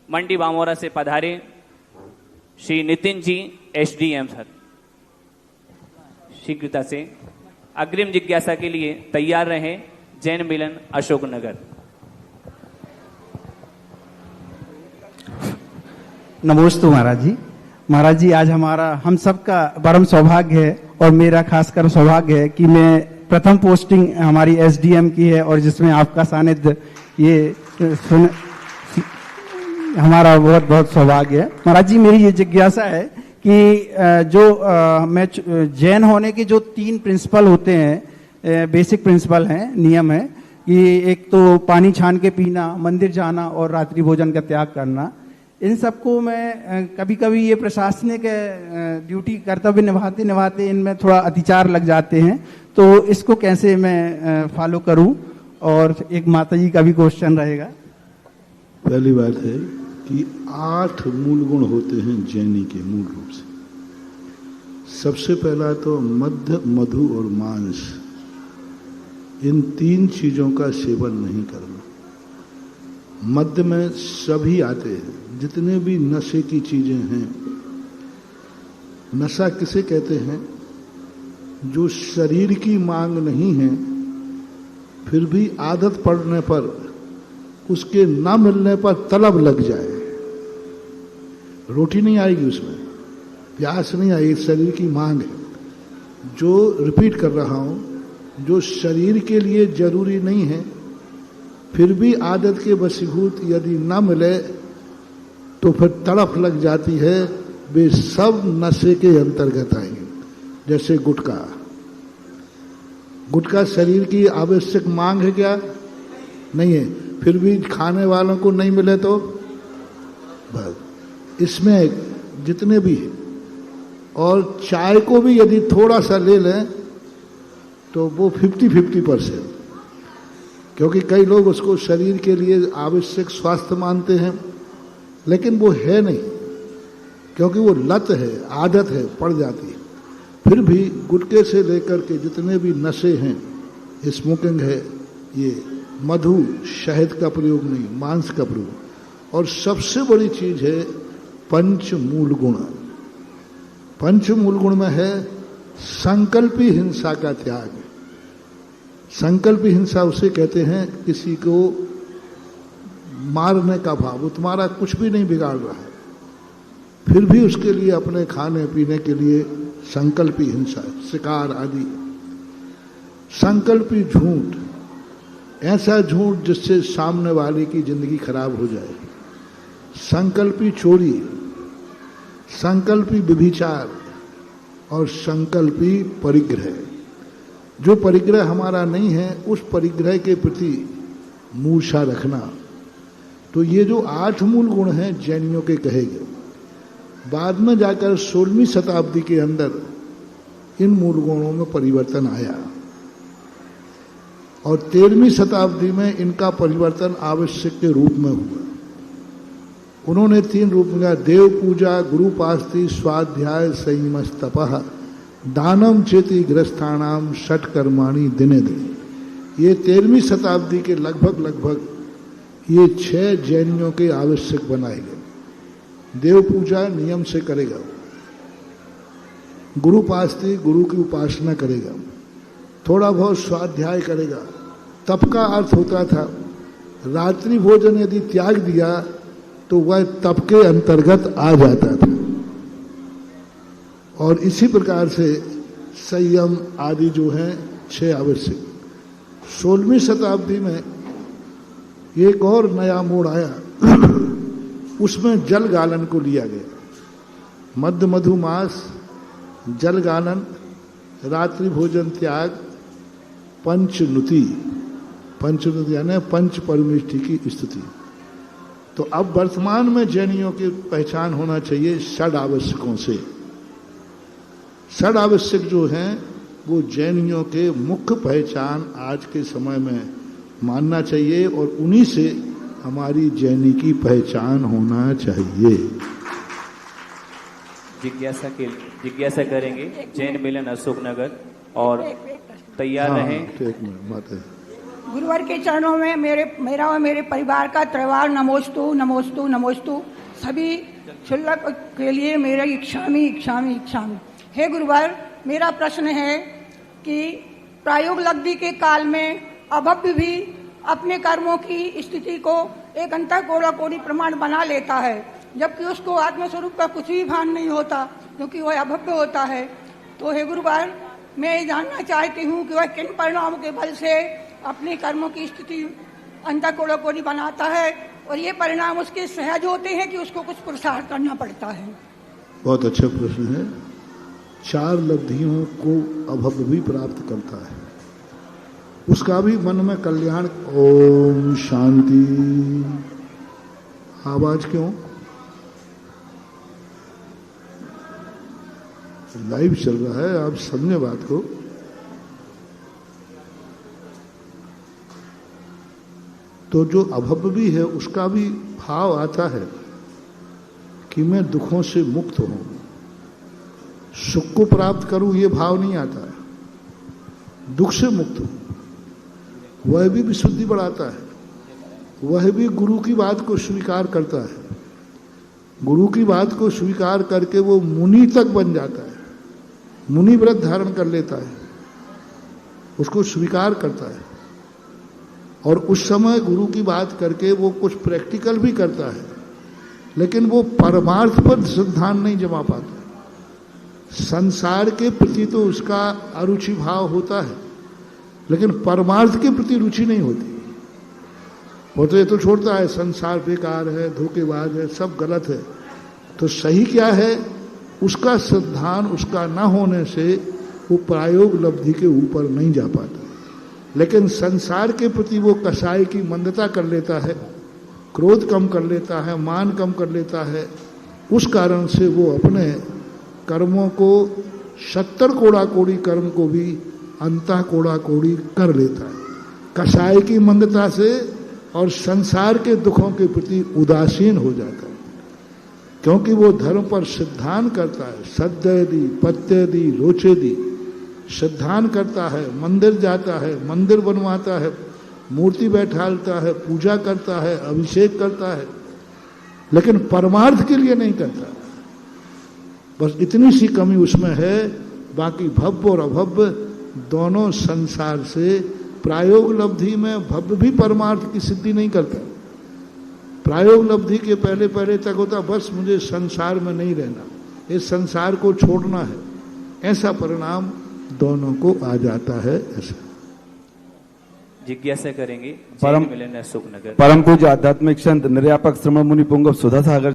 मंडी बामोरा से पधारे Shri Nitin ji SDM sir, शीघ्रता से अग्रिम जिज्ञासा के लिए तैयार रहे। जैन मिलन अशोकनगर। नमोस्तु महाराज जी। महाराज जी, आज हमारा हम सबका परम सौभाग्य है और मेरा खासकर सौभाग्य है कि मैं प्रथम पोस्टिंग हमारी एसडीएम की है और जिसमें आपका सानिध्य ये हमारा बहुत बहुत सौभाग्य है। महाराज जी, मेरी ये जिज्ञासा है कि मैं जैन होने के जो 3 प्रिंसिपल होते हैं, बेसिक प्रिंसिपल हैं, नियम है कि एक तो पानी छान के पीना, मंदिर जाना और रात्रि भोजन का त्याग करना। इन सबको मैं कभी कभी ये प्रशासनिक ड्यूटी कर्तव्य निभाते निभाते इनमें थोड़ा अतिचार लग जाते हैं, तो इसको कैसे मैं फॉलो करूं? और एक माता जी का भी क्वेश्चन रहेगा। पहली बात है कि 8 मूल गुण होते हैं जैनी के मूल रूप से। सबसे पहला तो मद्य, मधु और मांस, इन 3 चीजों का सेवन नहीं करना। मद्य में सभी आते हैं, जितने भी नशे की चीजें हैं। नशा किसे कहते हैं? जो शरीर की मांग नहीं है फिर भी आदत पड़ने पर, उसके ना मिलने पर तलब लग जाए। रोटी नहीं आएगी उसमें, प्यास नहीं आएगी, शरीर की मांग है। जो रिपीट कर रहा हूं, जो शरीर के लिए जरूरी नहीं है फिर भी आदत के वशीभूत यदि ना मिले तो फिर तड़फ लग जाती है, वे सब नशे के अंतर्गत आएंगे। जैसे गुटखा, गुटखा शरीर की आवश्यक मांग है क्या? नहीं है, फिर भी खाने वालों को नहीं मिले तो बस। इसमें जितने भी है, और चाय को भी यदि थोड़ा सा ले लें तो वो 50-50%, क्योंकि कई लोग उसको शरीर के लिए आवश्यक स्वास्थ्य मानते हैं, लेकिन वो है नहीं, क्योंकि वो लत है, आदत है, पड़ जाती है। फिर भी गुटखे से लेकर के जितने भी नशे हैं, स्मोकिंग है, ये मधु, शहद का प्रयोग नहीं, मांस का प्रयोग। और सबसे बड़ी चीज है पंच मूल गुण। पंच मूल गुण में है संकल्पी हिंसा का त्याग। संकल्पी हिंसा उसे कहते हैं किसी को मारने का भाव, वो तुम्हारा कुछ भी नहीं बिगाड़ रहा है, फिर भी उसके लिए अपने खाने पीने के लिए संकल्पी हिंसा, शिकार आदि। संकल्पी झूठ, ऐसा झूठ जिससे सामने वाले की जिंदगी खराब हो जाए। संकल्पी चोरी, संकल्पी व्यभिचार और संकल्पी परिग्रह। जो परिग्रह हमारा नहीं है, उस परिग्रह के प्रति मूर्छा रखना। तो ये जो 8 मूल गुण हैं जैनियों के कहे गए। बाद में जाकर 16वीं शताब्दी के अंदर इन मूल गुणों में परिवर्तन आया और 13वीं शताब्दी में इनका परिवर्तन आवश्यक के रूप में हुआ। उन्होंने 3 रूप में, देव पूजा, गुरुपास्ति, स्वाध्याय, संयम, तपः, दानम चेति ग्रस्थानाम षट कर्माणि दिने दिने। ये 13वीं शताब्दी के लगभग ये 6 जैनियों के आवश्यक बनाए गए। देव पूजा नियम से करेगा, गुरुपास्ति गुरु की उपासना करेगा, थोड़ा बहुत स्वाध्याय करेगा। तप का अर्थ होता था रात्रि भोजन यदि त्याग दिया तो वह तप के अंतर्गत आ जाता था। और इसी प्रकार से संयम आदि जो हैं 6 आवश्यक। 16वीं शताब्दी में एक और नया मोड़ आया, उसमें जल गालन को लिया गया। मद्य, मधु, मांस, जल गालन, रात्रि भोजन त्याग, पंचनुति, पंचनुति यानी पंच परमेष्ठि की स्तुति। तो अब वर्तमान में जैनियों की पहचान होना चाहिए षड आवश्यकों से। षड आवश्यक जो हैं वो जैनियों के मुख्य पहचान आज के समय में मानना चाहिए और उन्हीं से हमारी जैनी की पहचान होना चाहिए। जिज्ञासा करेंगे जैन मिलन अशोकनगर और तैयार रहें। एक मिनट बात है। गुरुवर के चरणों में मेरा और मेरे परिवार का त्रिवार नमोस्तु नमोस्तु नमोस्तु। सभी शुल्क के लिए मेरा इच्छामी इच्छामी इच्छामी। हे गुरुवर, मेरा प्रश्न है कि प्रायोग लब्धि के काल में अभव्य भी अपने कर्मों की स्थिति को एक अंतःकोड़ी प्रमाण बना लेता है, जबकि उसको आत्मस्वरूप का कुछ भी भान नहीं होता, क्योंकि वह अभव्य होता है। तो हे गुरुवर, मैं ये जानना चाहती हूँ कि वह किन परिणामों के बल से अपने कर्मों की स्थिति अंतःकोड़ी बनाता है, और ये परिणाम उसके सहज होते हैं कि उसको कुछ पुरुषार्थ करना पड़ता है। बहुत अच्छा प्रश्न है। 4 लब्धियों को अभव्य भी प्राप्त करता है, उसका भी मन में कल्याण। ओम शांति। आवाज क्यों? लाइव चल रहा है, आप समझे बात को। तो जो अभव्य भी है उसका भी भाव आता है कि मैं दुखों से मुक्त हूं, सुख को प्राप्त करूं, ये भाव नहीं आता है। दुख से मुक्त हूं, वह भी विशुद्धि बढ़ाता है, वह भी गुरु की बात को स्वीकार करता है। गुरु की बात को स्वीकार करके वो मुनि तक बन जाता है, मुनि व्रत धारण कर लेता है, उसको स्वीकार करता है। और उस समय गुरु की बात करके वो कुछ प्रैक्टिकल भी करता है, लेकिन वो परमार्थ पर सिद्धांत नहीं जमा पाता। संसार के प्रति तो उसका अरुचि भाव होता है, लेकिन परमार्थ के प्रति रुचि नहीं होती। वो तो ये तो छोड़ता है, संसार बेकार है, धोखेबाज है, सब गलत है। तो सही क्या है, उसका सिद्धांत उसका न होने से वो प्रायोग लब्धि के ऊपर नहीं जा पाता। लेकिन संसार के प्रति वो कसाई की मंदता कर लेता है, क्रोध कम कर लेता है, मान कम कर लेता है। उस कारण से वो अपने कर्मों को 70 कोड़ा-कोड़ी कर्म को भी अंतः कोड़ा-कोड़ी कर लेता है, कसाई की मंदता से, और संसार के दुखों के प्रति उदासीन हो जाता है। क्योंकि वो धर्म पर सिद्धांत करता है, सद्य दी पत्य दी रोचे दी, सिद्धांत करता है, मंदिर जाता है, मंदिर बनवाता है, मूर्ति बैठालता है, पूजा करता है, अभिषेक करता है, लेकिन परमार्थ के लिए नहीं करता। बस इतनी सी कमी उसमें है। बाकी भव्य और अभव्य दोनों संसार से, प्रायोग लब्धि में भव्य भी परमार्थ की सिद्धि नहीं करता। प्रायोग लब्धि के पहले पहले तक होता बस मुझे संसार में नहीं रहना, इस संसार को छोड़ना है, ऐसा परिणाम दोनों को आ जाता है। ऐसा जिज्ञासा करेंगे परम जैन मिलन अशोक नगर। परम पूज्य आध्यात्मिक संत निर्यापक श्रमण मुनि पुंगव सुधा सागर